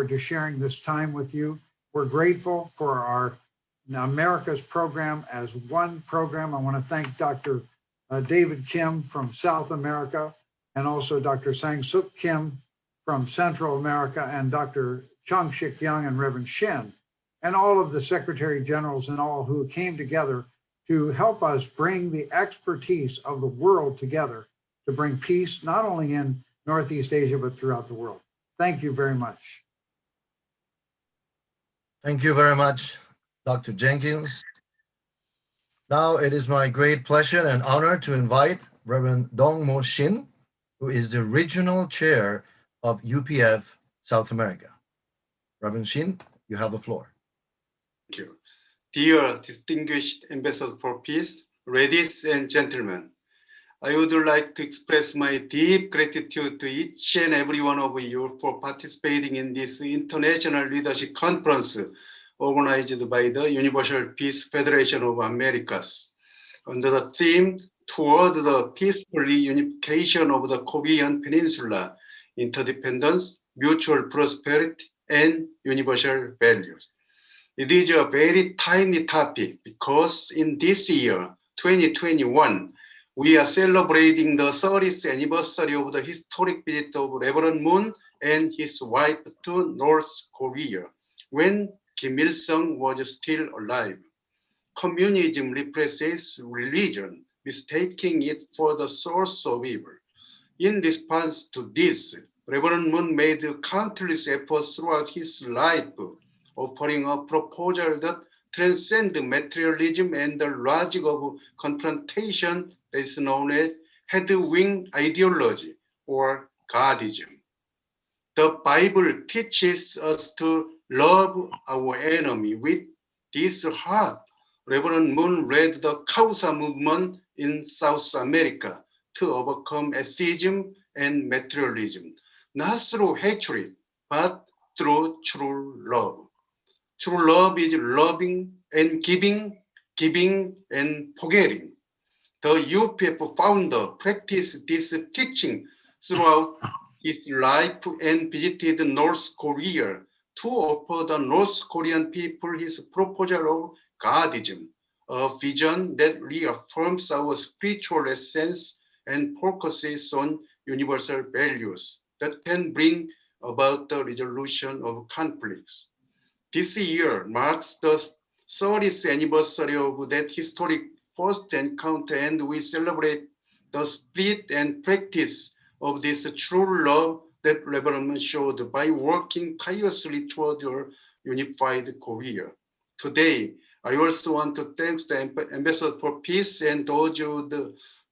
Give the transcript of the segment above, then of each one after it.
forward to sharing this time with you. We're grateful for our America's program as one program. I want to thank Dr. David Kim from South America, and also Dr. Sang-Suk Kim from Central America, and Dr. Chung-Shik Young and Reverend Shin, and all of the Secretary Generals and all who came together to help us bring the expertise of the world together to bring peace, not only in Northeast Asia, but throughout the world. Thank you very much. Thank you very much, Dr. Jenkins. Now it is my great pleasure and honor to invite Reverend Dong-Mo Shin, who is the Regional Chair of UPF South America. Reverend Shin, you have the floor. Thank you. Dear distinguished Ambassador for Peace, ladies and gentlemen, I would like to express my deep gratitude to each and every one of you for participating in this International Leadership Conference organized by the Universal Peace Federation of Americas under the theme Toward the Peaceful Reunification of the Korean Peninsula, Interdependence, Mutual Prosperity, and Universal Values. It is a very timely topic because in this year, 2021, we are celebrating the 30th anniversary of the historic visit of Reverend Moon and his wife to North Korea, when Kim Il-sung was still alive. Communism represses religion, mistaking it for the source of evil. In response to this, Reverend Moon made countless efforts throughout his life, offering a proposal that transcends materialism and the logic of confrontation that is known as head-wing ideology or Godism. The Bible teaches us to love our enemy with this heart. Reverend Moon led the Causa movement in South America to overcome atheism and materialism, not through hatred, but through true love. True love is loving and giving, giving and forgetting. The UPF founder practiced this teaching throughout his life and visited North Korea to offer the North Korean people his proposal of Godism, a vision that reaffirms our spiritual essence and focuses on universal values that can bring about the resolution of conflicts. This year marks the 30th anniversary of that historic first encounter, and we celebrate the spirit and practice of this true love that Reverend Moon showed by working tirelessly toward a unified Korea. Today, I also want to thank the Ambassador for Peace and those who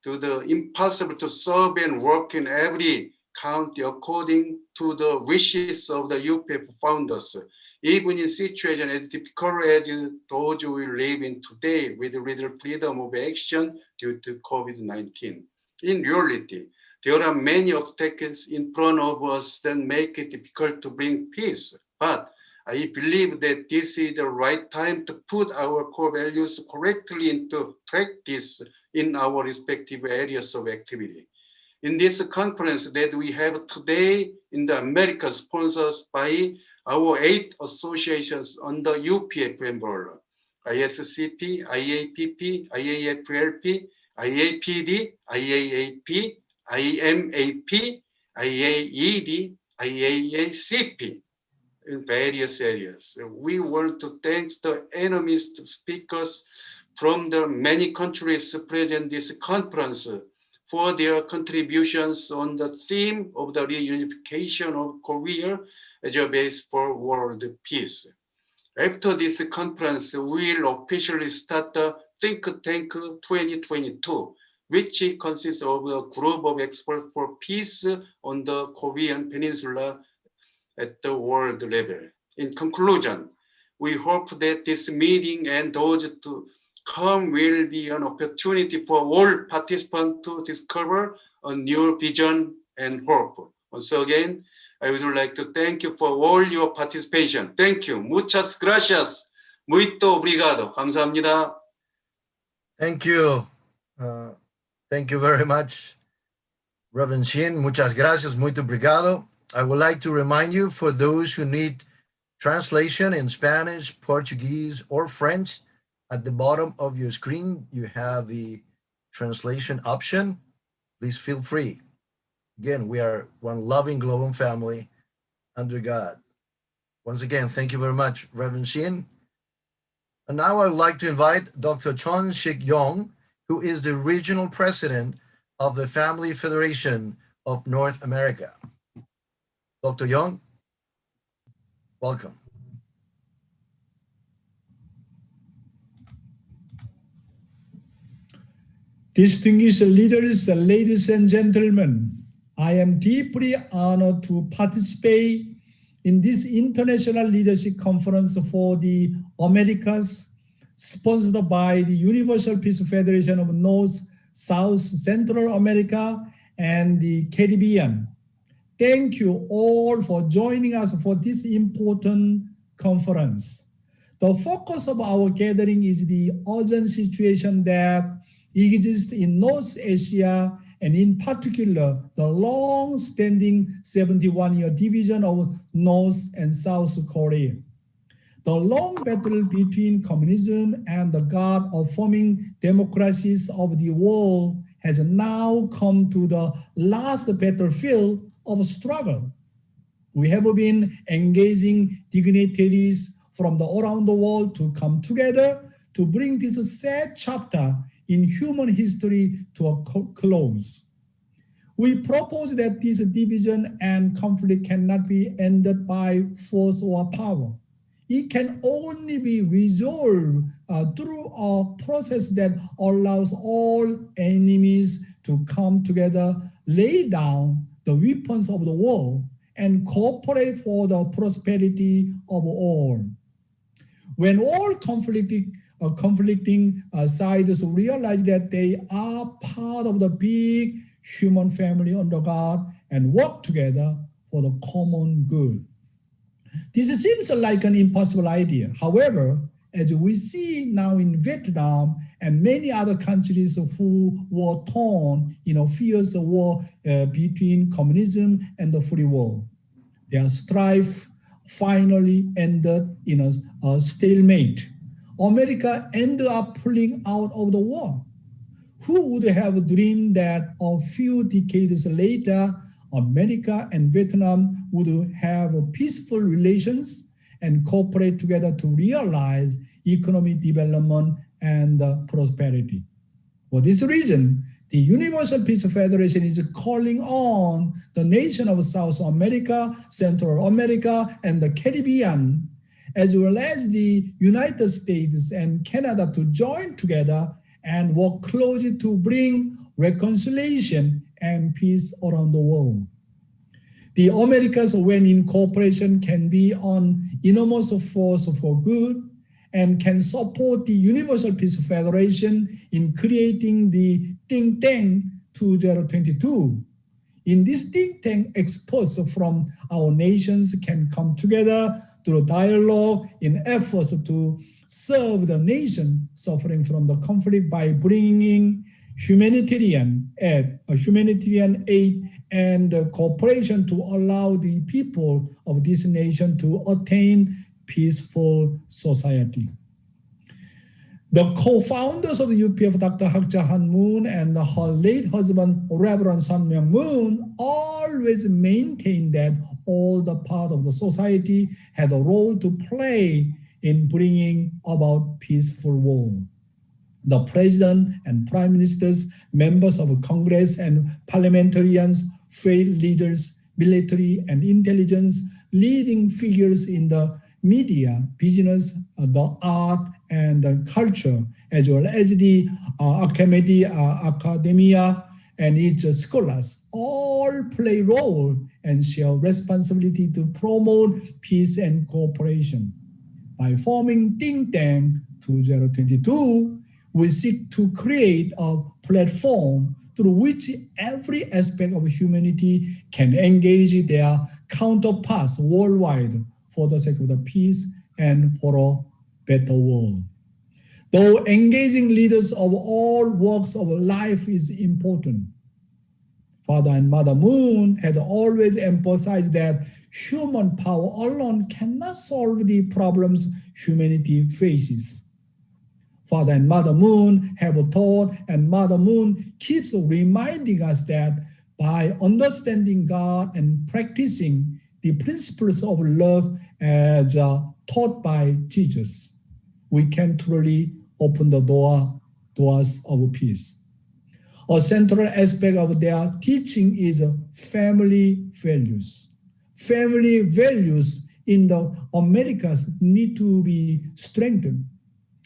do the impossible to serve and work in every county according to the wishes of the UPF founders, even in situations as difficult as those we live in today with little freedom of action due to COVID-19. In reality, there are many obstacles in front of us that make it difficult to bring peace, but I believe that this is the right time to put our core values correctly into practice in our respective areas of activity. In this conference that we have today in the Americas, sponsored by our 8 associations under UPF umbrella: ISCP, IAPP, IAFLP, IAPD, IAAP, IMAP, IAED, IAACP, in various areas. We want to thank the enemies speakers from the many countries present in this conference for their contributions on the theme of the reunification of Korea as a base for world peace. After this conference, we will officially start the Think Tank 2022, which consists of a group of experts for peace on the Korean Peninsula at the world level. In conclusion, we hope that this meeting and those to come will be an opportunity for all participants to discover a new vision and hope. Once again, I would like to thank you for all your participation. Thank you. Muchas gracias. Muito obrigado. 감사합니다. Thank you. Thank you very much, Reverend Shin. Muchas gracias. Muito obrigado. I would like to remind you, for those who need translation in Spanish, Portuguese, or French, at the bottom of your screen, you have the translation option. Please feel free. Again, we are one loving global family under God. Once again, thank you very much, Reverend Shin. And now I'd like to invite Dr. Chon Shik Yong, who is the regional president of the Family Federation of North America. Dr. Yong, welcome. Distinguished leaders, ladies and gentlemen, I am deeply honored to participate in this International Leadership Conference for the Americas, sponsored by the Universal Peace Federation of North, South, Central America, and the Caribbean. Thank you all for joining us for this important conference. The focus of our gathering is the urgent situation that exists in North Asia, and in particular, the long-standing 71-year division of North and South Korea. The long battle between communism and the god of forming democracies of the world has now come to the last battlefield of struggle. We have been engaging dignitaries from around the world to come together to bring this sad chapter in human history to a close. We propose that this division and conflict cannot be ended by force or power. It can only be resolved through a process that allows all enemies to come together, lay down the weapons of the war, and cooperate for the prosperity of all. When all conflicting sides realize that they are part of the big human family under God and work together for the common good. This seems like an impossible idea. However, as we see now in Vietnam and many other countries who were torn in a fierce war between communism and the free world, their strife finally ended in a stalemate. America ended up pulling out of the war. Who would have dreamed that a few decades later, America and Vietnam would have peaceful relations and cooperate together to realize economic development and prosperity? For this reason, the Universal Peace Federation is calling on the nation of South America, Central America, and the Caribbean, as well as the United States and Canada, to join together and work closely to bring reconciliation and peace around the world. The Americas, when in cooperation, can be an enormous force for good and can support the Universal Peace Federation in creating the think tank 2022. In this think tank, experts from our nations can come together through dialogue in efforts to serve the nation suffering from the conflict by bringing humanitarian aid and cooperation to allow the people of this nation to attain peaceful society. The co-founders of the UPF, Dr. Hak Ja-han Moon and her late husband, Reverend Sun Myung Moon, always maintained that all the part of the society had a role to play in bringing about peaceful world. The president and prime ministers, members of Congress and parliamentarians, faith leaders, military and intelligence, leading figures in the media, business, the art, and the culture, as well as the academia and its scholars, all play a role and share responsibility to promote peace and cooperation. By forming Think Tank 2022, we seek to create a platform through which every aspect of humanity can engage their counterparts worldwide for the sake of the peace and for a better world. Though engaging leaders of all walks of life is important, Father and Mother Moon had always emphasized that human power alone cannot solve the problems humanity faces. Father and Mother Moon have taught, and Mother Moon keeps reminding us that by understanding God and practicing the principles of love as taught by Jesus, we can truly open the doors of peace. A central aspect of their teaching is family values. Family values in the Americas need to be strengthened.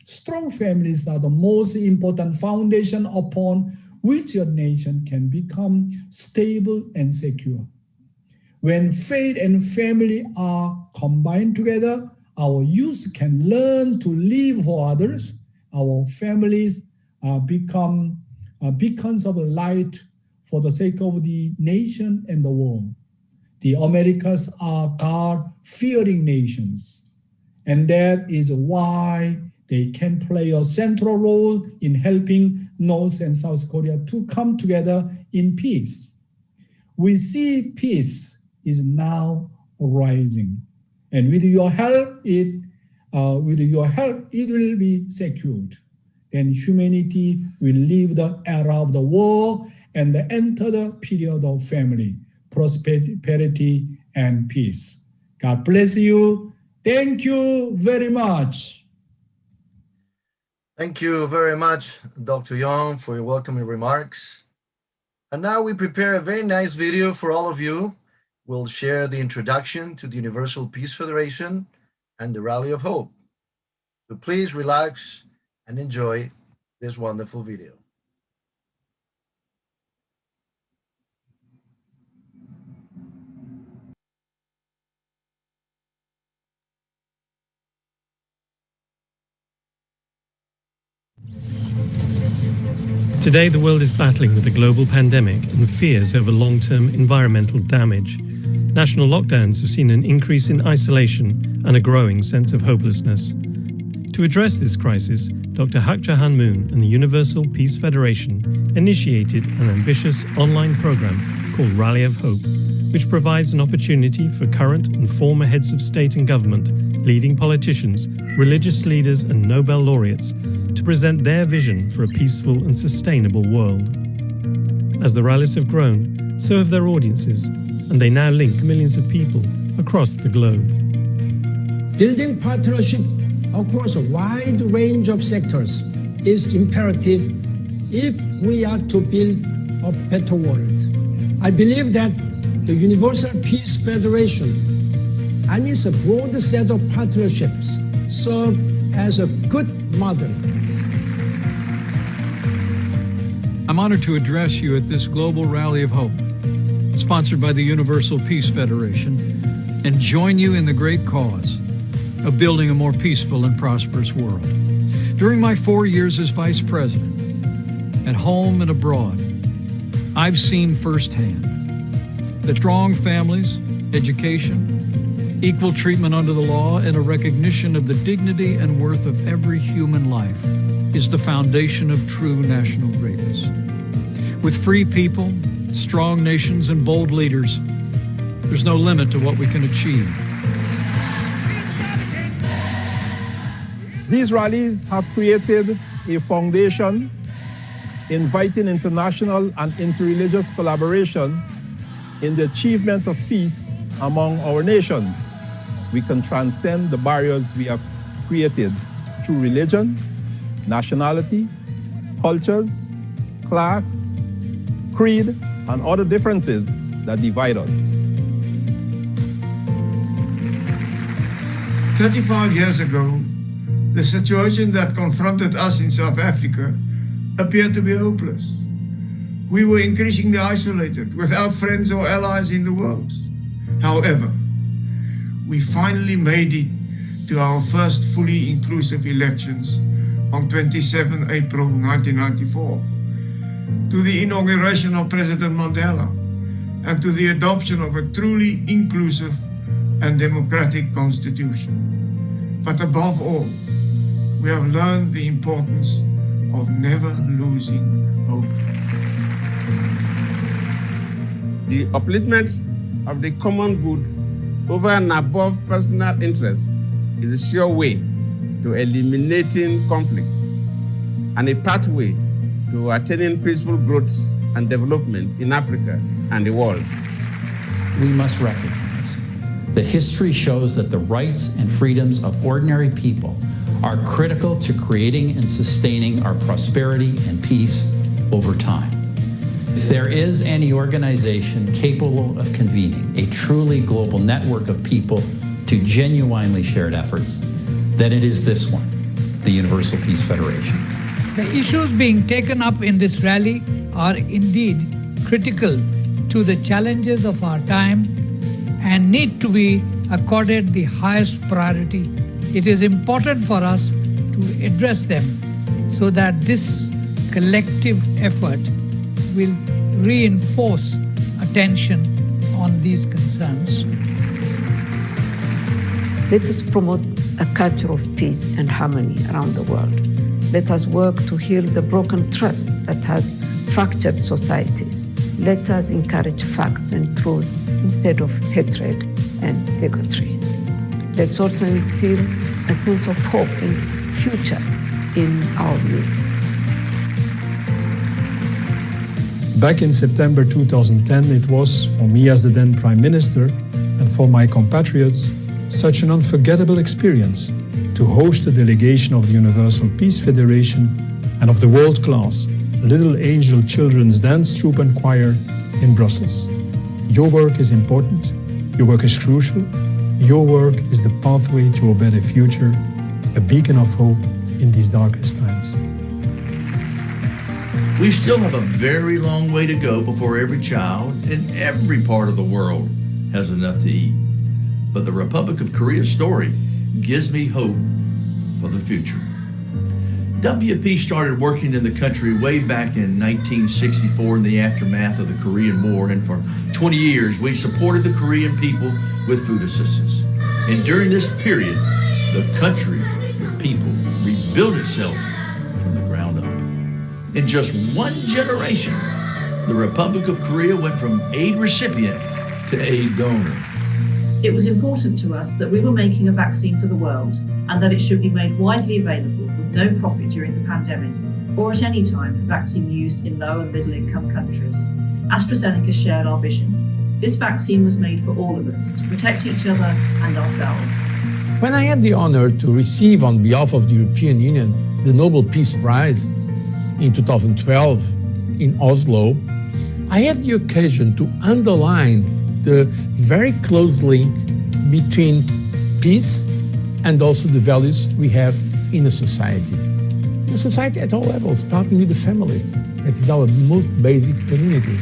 Strong families are the most important foundation upon which a nation can become stable and secure. When faith and family are combined together, our youth can learn to live for others. Our families become beacons of light for the sake of the nation and the world. The Americas are God-fearing nations, and that is why they can play a central role in helping North and South Korea to come together in peace. We see peace is now rising, and with your help, it will be secured. Then humanity will leave the era of the war and enter the period of family, prosperity, and peace. God bless you. Thank you very much. Thank you very much, Dr. Young, for your welcoming remarks. And now we prepare a very nice video for all of you. We'll share the introduction to the Universal Peace Federation and the Rally of Hope. So please relax and enjoy this wonderful video. Today, the world is battling with a global pandemic and fears over long-term environmental damage. National lockdowns have seen an increase in isolation and a growing sense of hopelessness. To address this crisis, Dr. Hak Jahan Moon and the Universal Peace Federation initiated an ambitious online program called Rally of Hope, which provides an opportunity for current and former heads of state and government, leading politicians, religious leaders, and Nobel laureates to present their vision for a peaceful and sustainable world. As the rallies have grown, so have their audiences, and they now link millions of people across the globe. Building partnership across a wide range of sectors is imperative if we are to build a better world. I believe that the Universal Peace Federation and its broad set of partnerships serve as a good model. I'm honored to address you at this global rally of hope, sponsored by the Universal Peace Federation, and join you in the great cause of building a more peaceful and prosperous world. During my 4 years as Vice President, at home and abroad, I've seen firsthand that strong families, education, equal treatment under the law, and a recognition of the dignity and worth of every human life is the foundation of true national greatness. With free people, strong nations, and bold leaders, there's no limit to what we can achieve. These rallies have created a foundation inviting international and interreligious collaboration in the achievement of peace among our nations. We can transcend the barriers we have created through religion, nationality, cultures, class, creed, and other differences that divide us. 35 years ago, the situation that confronted us in South Africa appeared to be hopeless. We were increasingly isolated, without friends or allies in the world. However, we finally made it to our first fully inclusive elections on 27 April 1994, to the inauguration of President Mandela, and to the adoption of a truly inclusive and democratic constitution. But above all, we have learned the importance of never losing hope. The upliftment of the common good over and above personal interests is a sure way to eliminating conflict and a pathway to attaining peaceful growth and development in Africa and the world. We must recognize that history shows that the rights and freedoms of ordinary people are critical to creating and sustaining our prosperity and peace over time. If there is any organization capable of convening a truly global network of people to genuinely shared efforts, then it is this one, the Universal Peace Federation. The issues being taken up in this rally are indeed critical to the challenges of our time and need to be accorded the highest priority. It is important for us to address them so that this collective effort will reinforce attention on these concerns. Let us promote a culture of peace and harmony around the world. Let us work to heal the broken trust that has fractured societies. Let us encourage facts and truth instead of hatred and bigotry. Let's also instill a sense of hope and future in our youth. Back in September 2010, it was, for me as the then Prime Minister, and for my compatriots, such an unforgettable experience to host a delegation of the Universal Peace Federation and of the world-class Little Angel Children's Dance Troupe and Choir in Brussels. Your work is important, your work is crucial, your work is the pathway to a better future, a beacon of hope in these darkest times. We still have a very long way to go before every child in every part of the world has enough to eat. But the Republic of Korea's story gives me hope for the future. WP started working in the country way back in 1964 in the aftermath of the Korean War, and for 20 years we supported the Korean people with food assistance. And during this period, the country, the people, rebuilt itself from the ground up. In just one generation, the Republic of Korea went from aid recipient to aid donor. It was important to us that we were making a vaccine for the world and that it should be made widely available with no profit during the pandemic or at any time for vaccine used in low and middle income countries. AstraZeneca shared our vision. This vaccine was made for all of us to protect each other and ourselves. When I had the honor to receive on behalf of the European Union the Nobel Peace Prize in 2012 in Oslo, I had the occasion to underline the very close link between peace and also the values we have in a society. A society at all levels, starting with the family. That is our most basic community.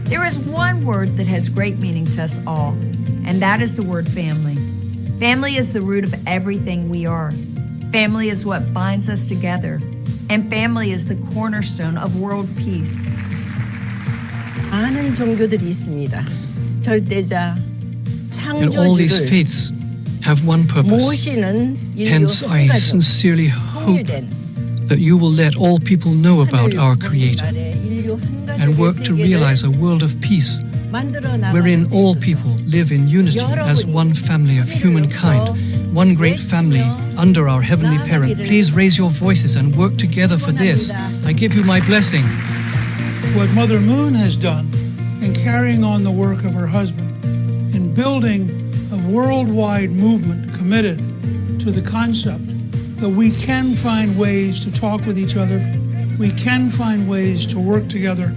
There is one word that has great meaning to us all, and that is the word family. Family is the root of everything we are. Family is what binds us together, and family is the cornerstone of world peace. 많은 종교들이 있습니다. 절대자, And all these faiths have one purpose. Hence, I sincerely hope that you will let all people know about our Creator and work to realize a world of peace wherein all people live in unity as one family of humankind, one great family under our Heavenly Parent. Please raise your voices and work together for this. I give you my blessing. What Mother Moon has done in carrying on the work of her husband, in building a worldwide movement committed to the concept that we can find ways to talk with each other, we can find ways to work together,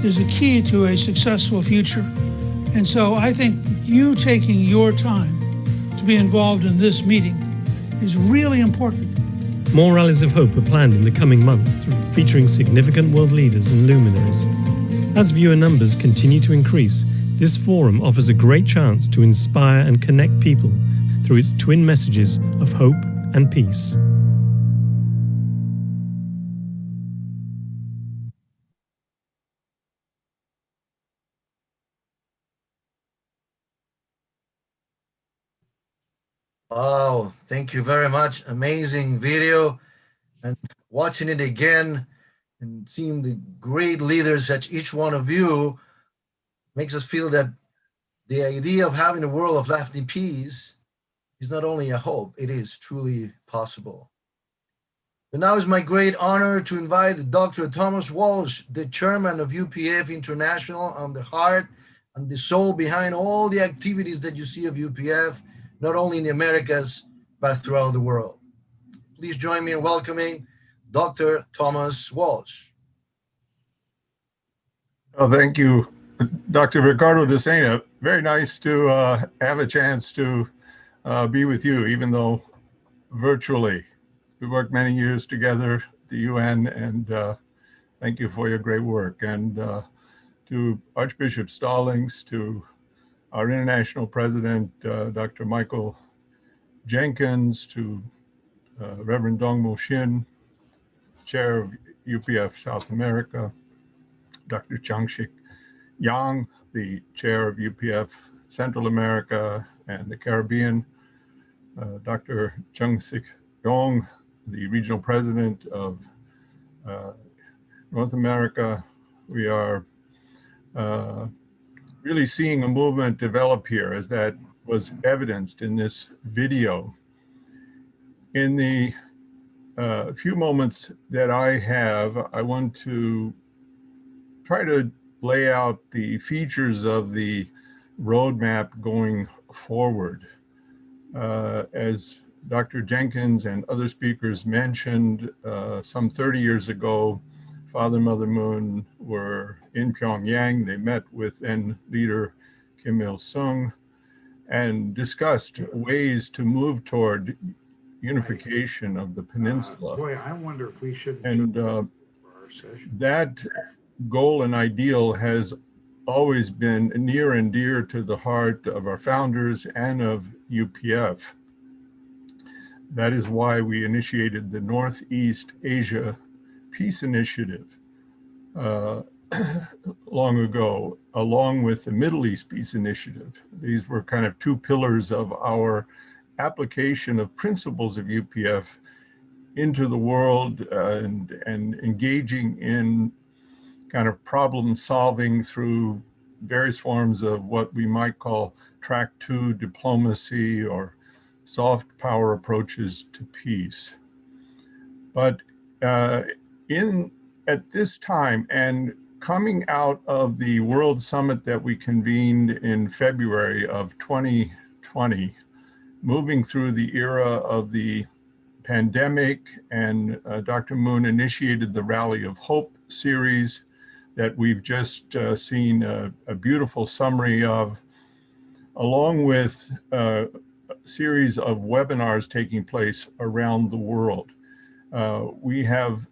is a key to a successful future. And so I think you taking your time to be involved in this meeting is really important. More rallies of hope are planned in the coming months, featuring significant world leaders and luminaries. As viewer numbers continue to increase, this forum offers a great chance to inspire and connect people through its twin messages of hope and peace. Wow, thank you very much. Amazing video. And watching it again and seeing the great leaders that each one of you makes us feel that the idea of having a world of lasting peace is not only a hope, it is truly possible. And now it's my great honor to invite Dr. Thomas Walsh, the chairman of UPF International, on the heart and the soul behind all the activities that you see of UPF, not only in the Americas, but throughout the world. Please join me in welcoming Dr. Thomas Walsh. Oh, thank you, Dr. Ricardo de Sena. Very nice to have a chance to be with you, even though virtually. We worked many years together at the UN, and thank you for your great work. And to Archbishop Stallings, to our international president, Dr. Michael Jenkins, to Reverend Dongmo Shin, chair of UPF South America, Dr. Changshik Yang, the chair of UPF Central America and the Caribbean, Dr. Chung-Sik Yong, the regional president of North America. We are really seeing a movement develop here, as that was evidenced in this video. In the few moments that I have, I want to try to lay out the features of the roadmap going forward. As Dr. Jenkins and other speakers mentioned, some 30 years ago, Father and Mother Moon were in Pyongyang. They met with then leader Kim Il-sung and discussed ways to move toward unification of the peninsula. Boy, I wonder if we should. And for our session. that goal and ideal has always been near and dear to the heart of our founders and of UPF. That is why we initiated the Northeast Asia Peace Initiative long ago, along with the Middle East Peace Initiative. These were kind of two pillars of our application of principles of UPF into the world and engaging in kind of problem solving through various forms of what we might call track 2 diplomacy or soft power approaches to peace. But at this time, and coming out of the World Summit that we convened in February of 2020, moving through the era of the pandemic, and Dr. Moon initiated the Rally of Hope series that we've just seen a beautiful summary of, along with a series of webinars taking place around the world. We have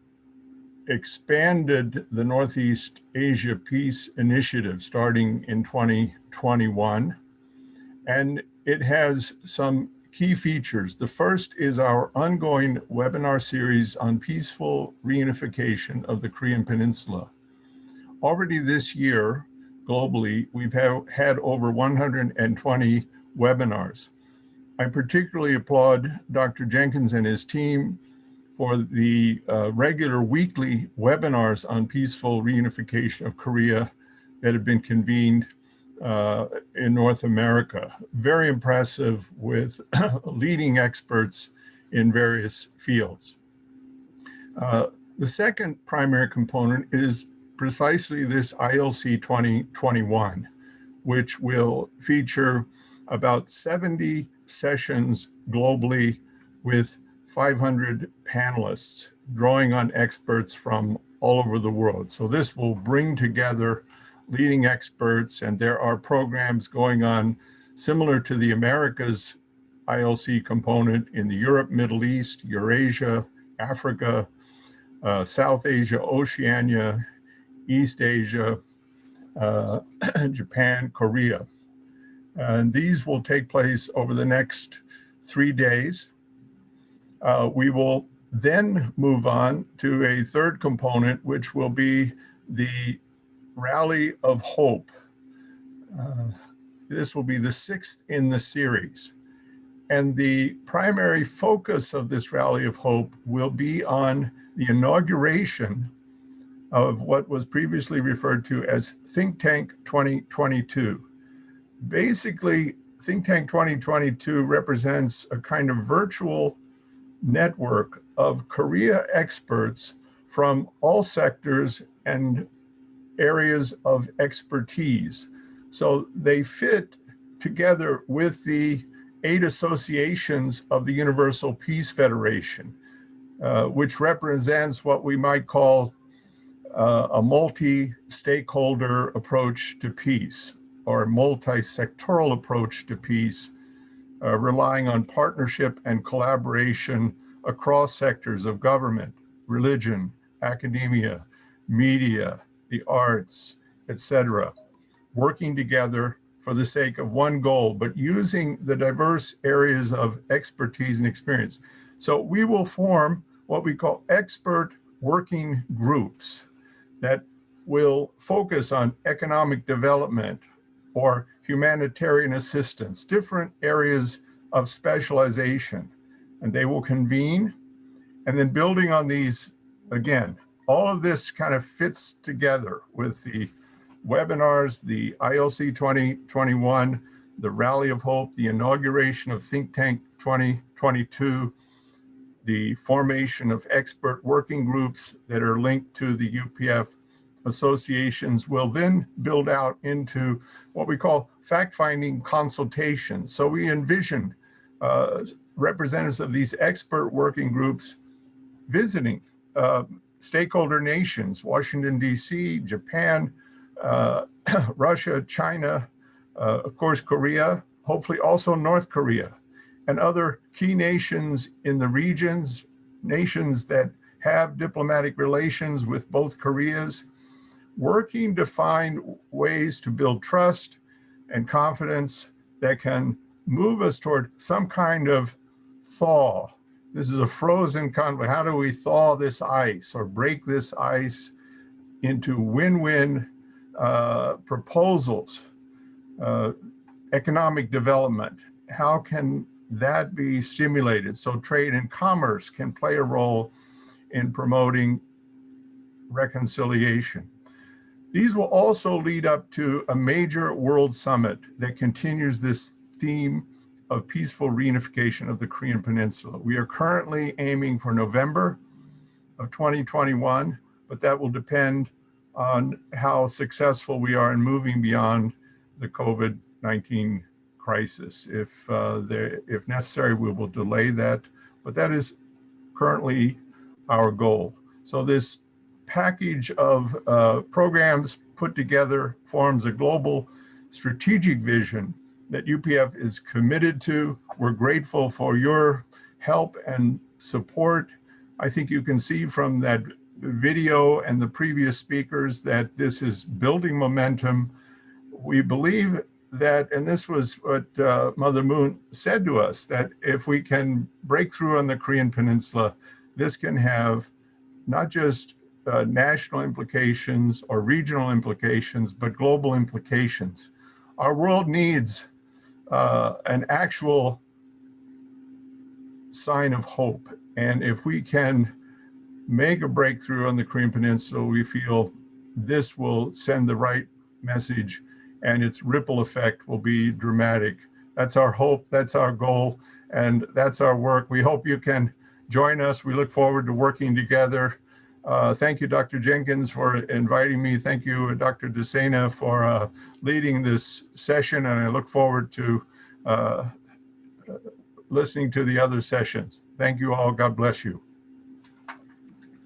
expanded the Northeast Asia Peace Initiative starting in 2021, and it has some key features. The first is our ongoing webinar series on peaceful reunification of the Korean Peninsula. Already this year, globally, we've had over 120 webinars. I particularly applaud Dr. Jenkins and his team for the regular weekly webinars on peaceful reunification of Korea that have been convened in North America. Very impressive, with leading experts in various fields. The second primary component is precisely this ILC 2021, which will feature about 70 sessions globally with 500 panelists, drawing on experts from all over the world. So this will bring together leading experts, and there are programs going on similar to the Americas ILC component in the Europe, Middle East, Eurasia, Africa, South Asia, Oceania, East Asia, Japan, Korea. And these will take place over the next 3 days. We will then move on to a third component, which will be the Rally of Hope. This will be the 6th in the series. And the primary focus of this Rally of Hope will be on the inauguration of what was previously referred to as Think Tank 2022. Basically, Think Tank 2022 represents a kind of virtual network of Korea experts from all sectors and areas of expertise. So they fit together with the 8 associations of the Universal Peace Federation, which represents what we might call a multi-stakeholder approach to peace, or multi-sectoral approach to peace, relying on partnership and collaboration across sectors of government, religion, academia, media, the arts, etc., working together for the sake of one goal, but using the diverse areas of expertise and experience. So we will form what we call expert working groups that will focus on economic development or humanitarian assistance, different areas of specialization. And they will convene, and then building on these, again, all of this kind of fits together with the webinars, the ILC 2021, the Rally of Hope, the inauguration of Think Tank 2022, the formation of expert working groups that are linked to the UPF associations will then build out into what we call fact-finding consultations. So we envision representatives of these expert working groups visiting stakeholder nations, Washington, D.C., Japan, Russia, China, of course, Korea, hopefully also North Korea, and other key nations in the regions, nations that have diplomatic relations with both Koreas, working to find ways to build trust and confidence that can move us toward some kind of thaw. This is a frozen conflict. How do we thaw this ice or break this ice into win-win proposals? Economic development, how can that be stimulated so trade and commerce can play a role in promoting reconciliation? These will also lead up to a major world summit that continues this theme of peaceful reunification of the Korean Peninsula. We are currently aiming for November of 2021, but that will depend on how successful we are in moving beyond the COVID-19 crisis. If necessary, we will delay that, but that is currently our goal. So this package of programs put together forms a global strategic vision that UPF is committed to. We're grateful for your help and support. I think you can see from that video and the previous speakers that this is building momentum. We believe that, and this was what Mother Moon said to us, that if we can break through on the Korean Peninsula, this can have not just national implications or regional implications, but global implications. Our world needs an actual sign of hope. And if we can make a breakthrough on the Korean Peninsula, we feel this will send the right message and its ripple effect will be dramatic. That's our hope, that's our goal, and that's our work. We hope you can join us. We look forward to working together. Thank you, Dr. Jenkins, for inviting me. Thank you, Dr. DeSena, for leading this session, and I look forward to listening to the other sessions. Thank you all. God bless you.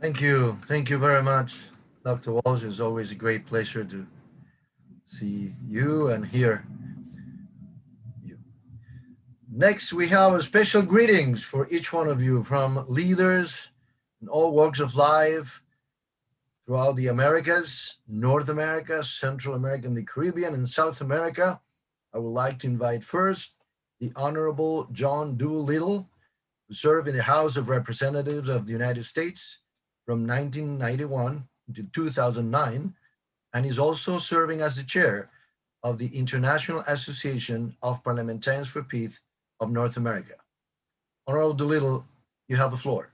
Thank you. Thank you very much, Dr. Walsh. It's always a great pleasure to see you and hear you. Next, we have a special greetings for each one of you from leaders in all walks of life throughout the Americas, North America, Central America, and the Caribbean, and South America. I would like to invite first the Honorable John Doolittle, who served in the House of Representatives of the United States from 1991 to 2009, and is also serving as the chair of the International Association of Parliamentarians for Peace of North America. Honorable Doolittle, you have the floor.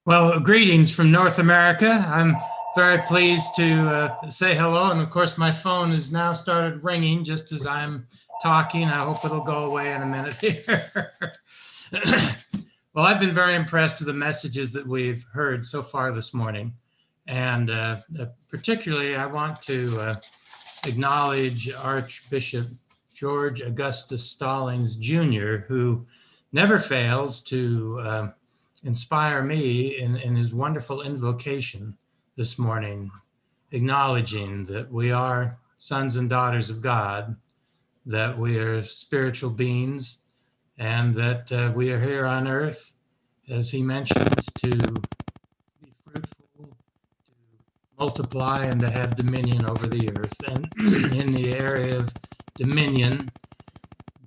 Well, greetings from North America. I'm very pleased to say hello. And of course, my phone has now started ringing just as I'm talking. I hope it'll go away in a minute here. Well, I've been very impressed with the messages that we've heard so far this morning. And particularly, I want to acknowledge Archbishop George Augustus Stallings, Jr., who never fails to inspire me in his wonderful invocation this morning, acknowledging that we are sons and daughters of God, that we are spiritual beings, and that we are here on earth, as he mentioned, to be fruitful, to multiply, and to have dominion over the earth. And in the area of dominion,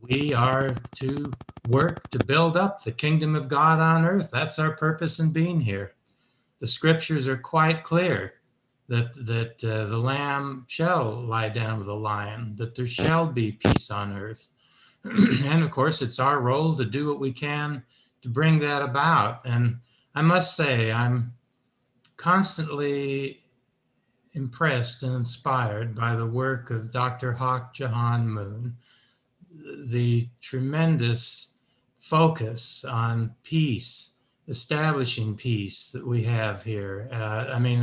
we are to work to build up the kingdom of God on earth. That's our purpose in being here. The scriptures are quite clear that the lamb shall lie down with the lion, that there shall be peace on earth. And of course, it's our role to do what we can to bring that about. And I must say, I'm constantly impressed and inspired by the work of Dr. Hak Jahan Moon, the tremendous focus on peace, establishing peace that we have here. I mean,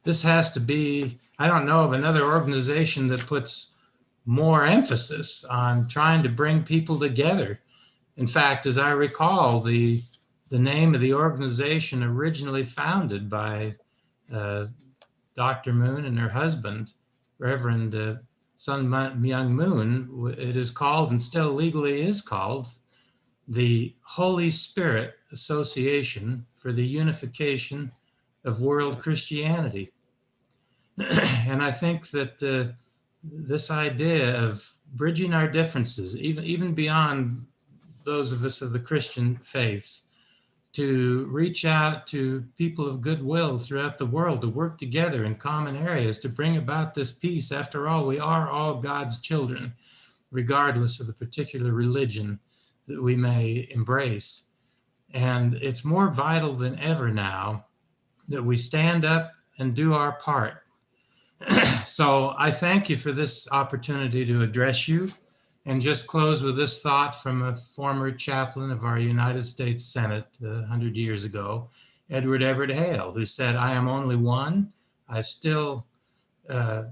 this has to be, I don't know of another organization that puts more emphasis on trying to bring people together. In fact, as I recall, the name of the organization originally founded by Dr. Moon and her husband, Reverend Sun Myung Moon, it is called, and still legally is called, the Holy Spirit Association for the Unification of World Christianity. And I think that this idea of bridging our differences, even beyond those of us of the Christian faiths, to reach out to people of goodwill throughout the world, to work together in common areas, to bring about this peace. After all, we are all God's children, regardless of the particular religion that we may embrace. And it's more vital than ever now that we stand up and do our part. So I thank you for this opportunity to address you, and just close with this thought from a former chaplain of our United States Senate 100 years ago, Edward Everett Hale, who said, "I am only one. I still, I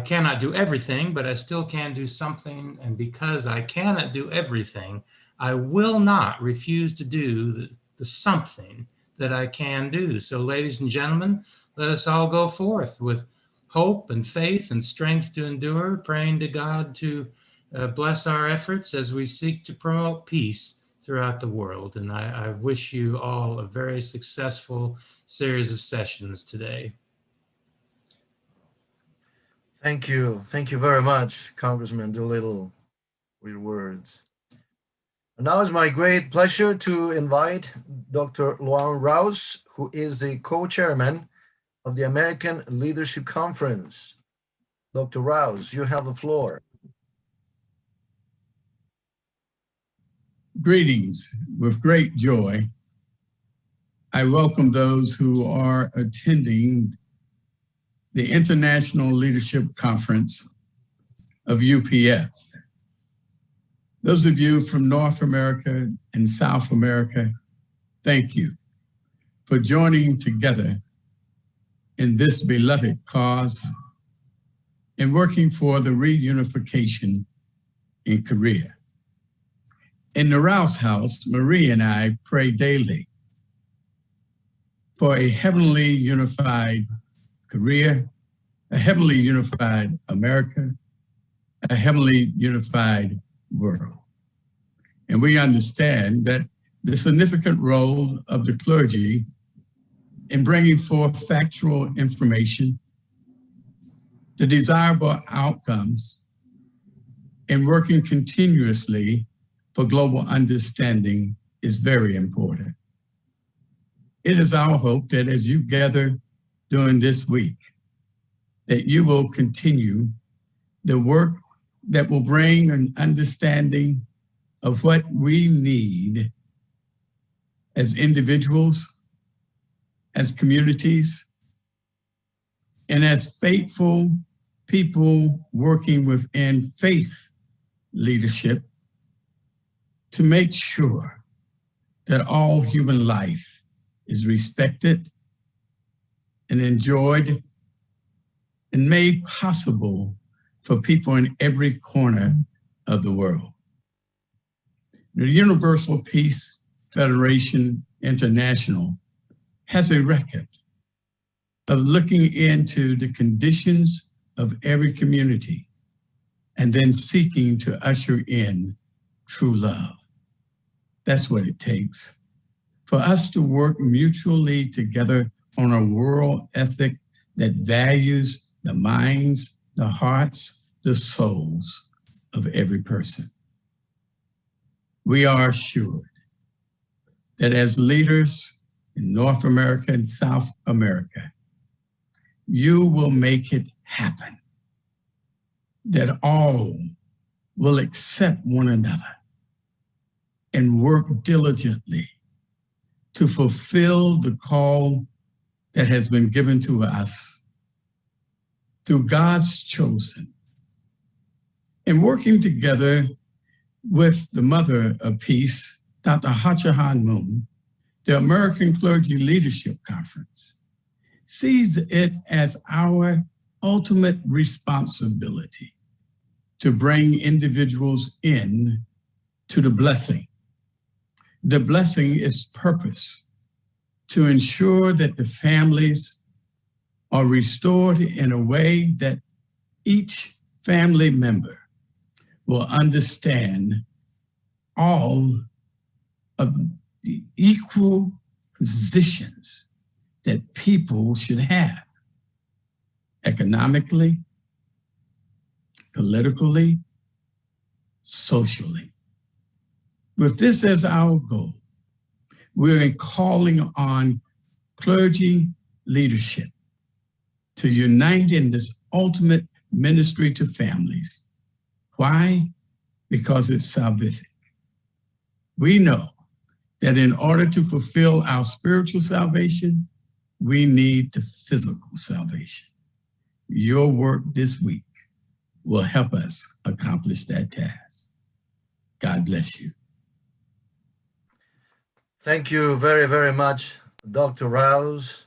cannot do everything, but I still can do something. And because I cannot do everything, I will not refuse to do the something that I can do." So ladies and gentlemen, let us all go forth with hope and faith and strength to endure, praying to God to bless our efforts as we seek to promote peace throughout the world. And I wish you all a very successful series of sessions today. Thank you. Thank you very much, Congressman Doolittle, for your words. And now it's my great pleasure to invite Dr. Luan Rouse, who is the co-chairman of the American Leadership Conference. Dr. Rouse, you have the floor. Greetings. With great joy, I welcome those who are attending the International Leadership Conference of UPF. Those of you from North America and South America, thank you for joining together in this beloved cause and working for the reunification in Korea. In the Rouse House, Marie and I pray daily for a heavenly unified Korea, a heavenly unified America, a heavenly unified world. And we understand that the significant role of the clergy in bringing forth factual information, the desirable outcomes, and working continuously for global understanding is very important. It is our hope that as you gather during this week, that you will continue the work that will bring an understanding of what we need as individuals, as communities, and as faithful people working within faith leadership to make sure that all human life is respected and enjoyed and made possible for people in every corner of the world. The Universal Peace Federation International has a record of looking into the conditions of every community and then seeking to usher in true love. That's what it takes for us to work mutually together on a world ethic that values the minds, the hearts, the souls of every person. We are assured that as leaders in North America and South America, you will make it happen, that all will accept one another and work diligently to fulfill the call that has been given to us through God's chosen, and working together with the Mother of Peace, Dr. Ha-Cha-Han Moon, the American Clergy Leadership Conference sees it as our ultimate responsibility to bring individuals in to the blessing. The blessing is purpose to ensure that the families are restored in a way that each family member will understand all of the equal positions that people should have economically, politically, socially. With this as our goal, we're calling on clergy leadership to unite in this ultimate ministry to families. Why? Because it's salvific. We know that in order to fulfill our spiritual salvation, we need the physical salvation. Your work this week will help us accomplish that task. God bless you. Thank you very, very much, Dr. Rouse.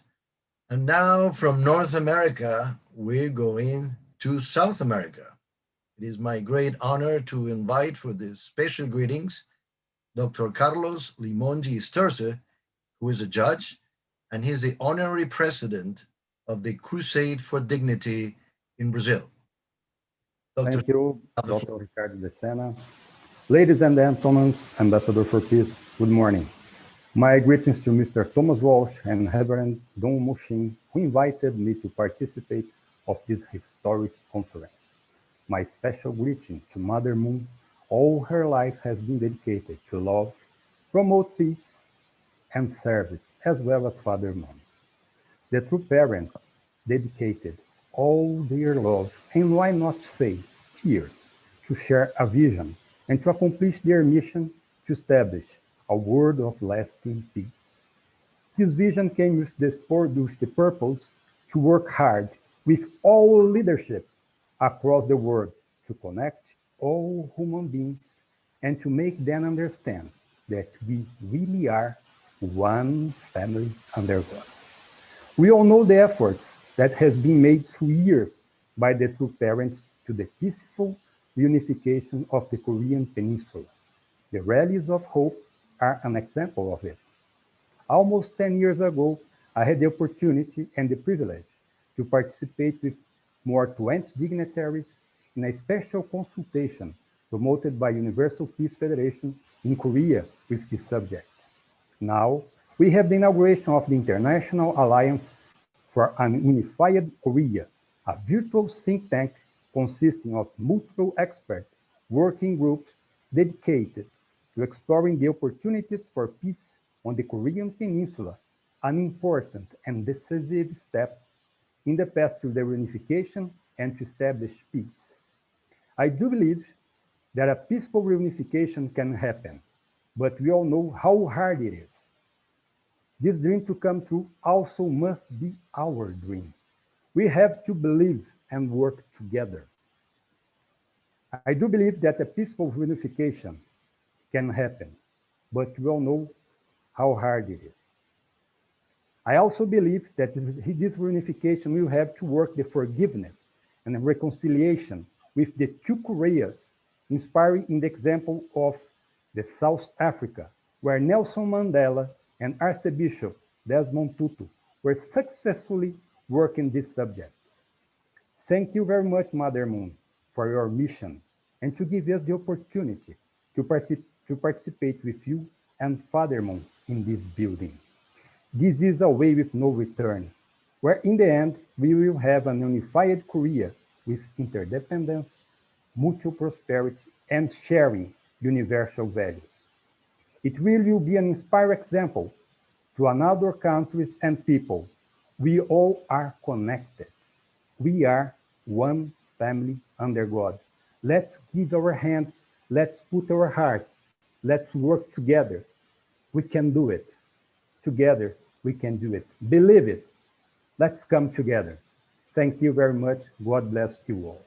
And now from North America, we're going to South America. It is my great honor to invite for these special greetings Dr. Carlos Limongi Sturze, who is a judge, and he's the honorary president of the Crusade for Dignity in Brazil. Thank you, Dr. Ricardo de Sena. Ladies and gentlemen, Ambassador for Peace, good morning. My greetings to Mr. Thomas Walsh and Reverend Don Moshin, who invited me to participate of this historic conference. My special greeting to Mother Moon. All her life has been dedicated to love, promote peace, and service, as well as Father Moon. The true parents dedicated all their love, and why not say tears, to share a vision and to accomplish their mission to establish a world of lasting peace. This vision came with the purpose to work hard with all leadership across the world to connect all human beings and to make them understand that we really are one family under God. We all know the efforts that has been made through years by the true parents to the peaceful reunification of the Korean Peninsula. The rallies of hope are an example of it. Almost 10 years ago, I had the opportunity and the privilege to participate with more 20 dignitaries in a special consultation promoted by Universal Peace Federation in Korea with this subject. Now, we have the inauguration of the International Alliance for an Unified Korea, a virtual think tank consisting of multiple expert working groups dedicated to exploring the opportunities for peace on the Korean Peninsula, an important and decisive step in the path to the reunification and to establish peace. I do believe that a peaceful reunification can happen, but we all know how hard it is. This dream to come true also must be our dream. We have to believe and work together. I do believe that a peaceful reunification can happen, but we all know how hard it is. I also believe that this reunification will have to work the forgiveness and reconciliation with the two Koreas, inspiring in the example of the South Africa, where Nelson Mandela and Archbishop Desmond Tutu were successfully working these subjects. Thank you very much, Mother Moon, for your mission and to give us the opportunity to participate with you and Father Moon in this building. This is a way with no return, where in the end we will have an unified Korea with interdependence, mutual prosperity, and sharing universal values. It really will be an inspiring example to another countries and people. We all are connected. We are one family under God. Let's give our hands, let's put our heart, let's work together. We can do it. Together, we can do it. Believe it. Let's come together. Thank you very much. God bless you all.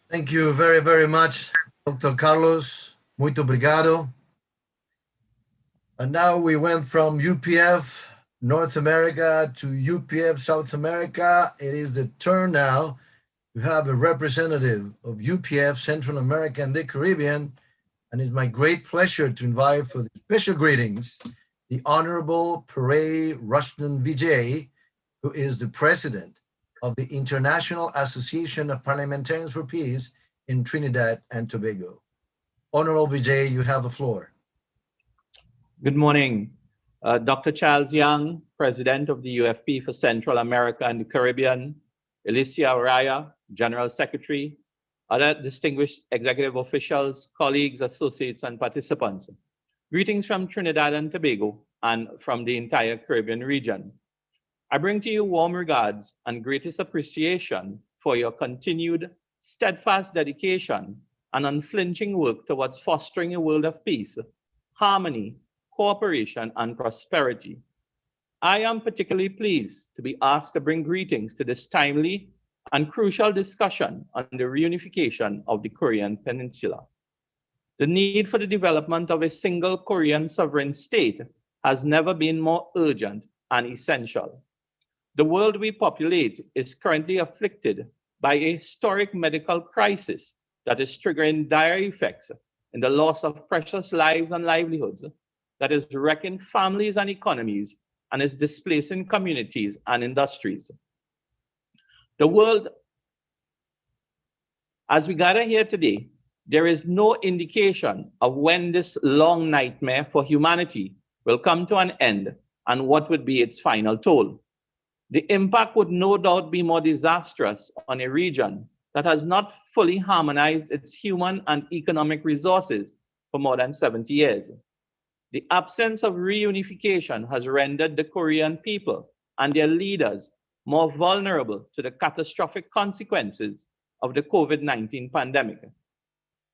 Thank you very, very much, Dr. Carlos. Muito obrigado. And now we went from UPF North America to UPF South America. It is the turn now to have a representative of UPF Central America and the Caribbean. And it's my great pleasure to invite for the special greetings, the Honorable Pere Rushton Vijay, who is the president of the International Association of Parliamentarians for Peace in Trinidad and Tobago. Honorable Vijay, you have the floor. Good morning. Dr. Charles Young, President of the UFP for Central America and the Caribbean, Alicia Raya, General Secretary, other distinguished executive officials, colleagues, associates, and participants. Greetings from Trinidad and Tobago and from the entire Caribbean region. I bring to you warm regards and greatest appreciation for your continued steadfast dedication and unflinching work towards fostering a world of peace, harmony, cooperation, and prosperity. I am particularly pleased to be asked to bring greetings to this timely and crucial discussion on the reunification of the Korean Peninsula. The need for the development of a single Korean sovereign state has never been more urgent and essential. The world we populate is currently afflicted by a historic medical crisis that is triggering dire effects in the loss of precious lives and livelihoods, that is wrecking families and economies, and is displacing communities and industries. The world, as we gather here today, there is no indication of when this long nightmare for humanity will come to an end and what would be its final toll. The impact would no doubt be more disastrous on a region that has not fully harmonized its human and economic resources for more than 70 years. The absence of reunification has rendered the Korean people and their leaders more vulnerable to the catastrophic consequences of the COVID-19 pandemic.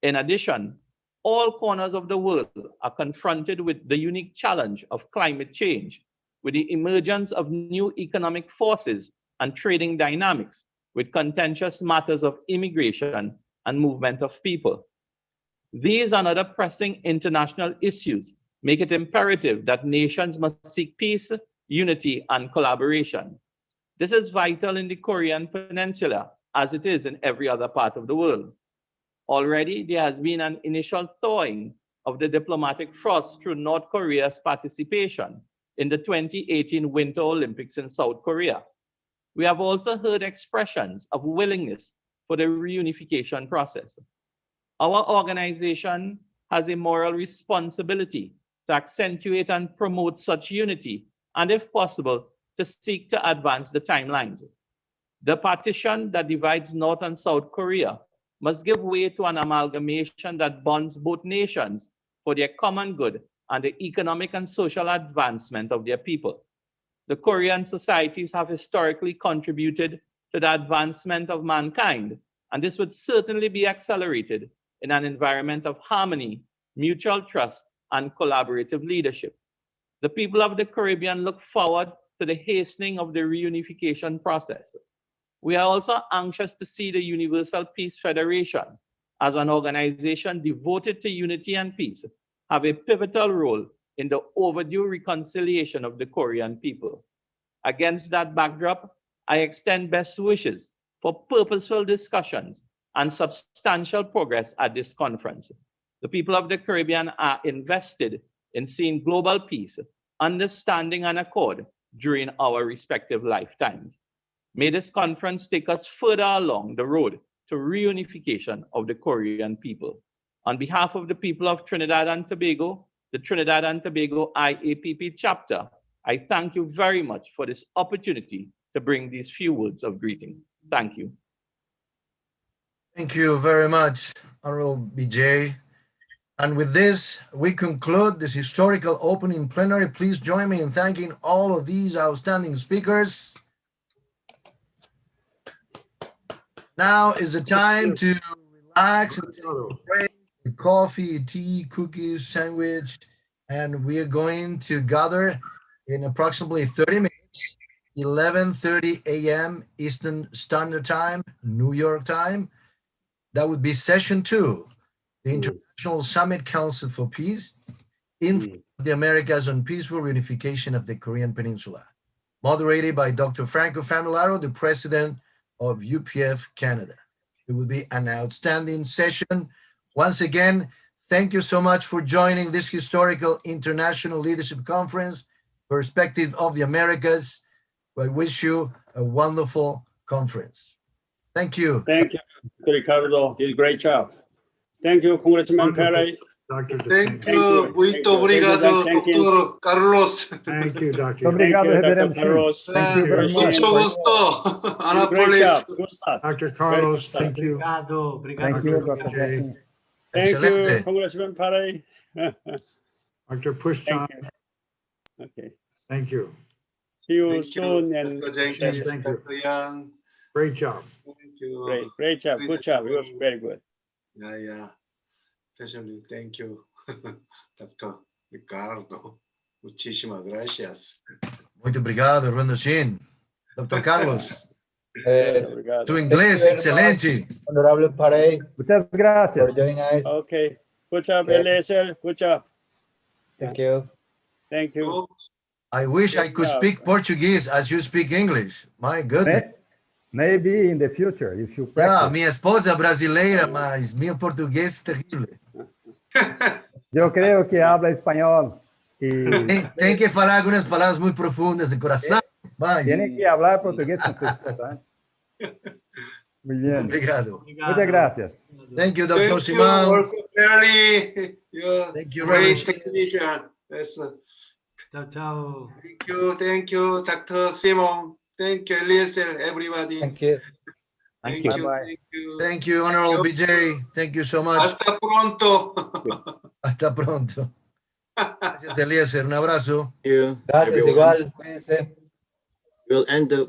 In addition, all corners of the world are confronted with the unique challenge of climate change, with the emergence of new economic forces and trading dynamics, with contentious matters of immigration and movement of people. These and other pressing international issues make it imperative that nations must seek peace, unity, and collaboration. This is vital in the Korean Peninsula, as it is in every other part of the world. Already, there has been an initial thawing of the diplomatic frost through North Korea's participation in the 2018 Winter Olympics in South Korea. We have also heard expressions of willingness for the reunification process. Our organization has a moral responsibility to accentuate and promote such unity, and if possible, to seek to advance the timelines. The partition that divides North and South Korea must give way to an amalgamation that bonds both nations for their common good and the economic and social advancement of their people. The Korean societies have historically contributed to the advancement of mankind, and this would certainly be accelerated in an environment of harmony, mutual trust, and collaborative leadership. The people of the Caribbean look forward to the hastening of the reunification process. We are also anxious to see the Universal Peace Federation, as an organization devoted to unity and peace, have a pivotal role in the overdue reconciliation of the Korean people. Against that backdrop, I extend best wishes for purposeful discussions and substantial progress at this conference. The people of the Caribbean are invested in seeing global peace, understanding, and accord during our respective lifetimes. May this conference take us further along the road to reunification of the Korean people. On behalf of the people of Trinidad and Tobago, the Trinidad and Tobago IAPP chapter, I thank you very much for this opportunity to bring these few words of greeting. Thank you. Thank you very much, Honorable BJ. And with this, we conclude this historical opening plenary. Please join me in thanking all of these outstanding speakers. Now is the time to relax and take a break. Coffee, tea, cookies, sandwich, and we are going to gather in approximately 30 minutes, 11:30 a.m. Eastern Standard Time, New York time. That would be session 2, the International Summit Council for Peace, Influence of the Americas on Peaceful Reunification of the Korean Peninsula, moderated by Dr. Franco Famularo, the president of UPF Canada. It will be an outstanding session. Once again, thank you so much for joining this historical International Leadership Conference, Perspective of the Americas. I wish you a wonderful conference. Thank you. Thank you, Ricardo. You did a great job. Thank you, Congressman Perry. Dr. Thank you. Muito obrigado, Dr. Carlos. Thank you, Dr. Obrigado, Dr. Reverendo Carlos. Thank you very much. Mucho gusto. Great Anápolis. job. Good start. Dr. Carlos, thank you. Thank you, Dr. Jackson. Thank you, Excelente. Congressman Perry. Dr. Pushchan, Okay. thank you. See you Thank you, soon and Dr. Jenkins, Thank you. Dr. Young. Great job. Thank you. great job. Good job. It was very good. Yeah. Especially thank you, Dr. Ricardo. Muchísimas gracias. Muito obrigado, Reverendo Shin. Dr. Carlos, Obrigado. tu inglês excelente. Honorable Parey, Muchas gracias. for joining us. Okay. Good job, Eliezer. Good job. Thank you. Thank you. I wish I could job. speak Portuguese as you speak English. My goodness. Maybe in the future, if you Yeah, practice. minha esposa é brasileira, mas meu português é terrível. Yo creo que habla español y Tem que falar algumas palavras muito profundas de coração, mas... tiene que hablar portugués con su esposa. Muy bien. Obrigado. Muchas gracias. Thank you, Dr. Thank you, Simão. also Perry. You're Thank you, great Reverend. technician. Yes. Ciao. Thank you, Dr. Simon. Thank you, Eliezer, everybody. Thank you. Thank you. you. Bye-bye. Thank you. Thank you, Honorable BJ. Thank you so much. Hasta pronto. Hasta pronto. Gracias, Eliezer. Un abrazo. Gracias, igual. Cuídense. We'll end the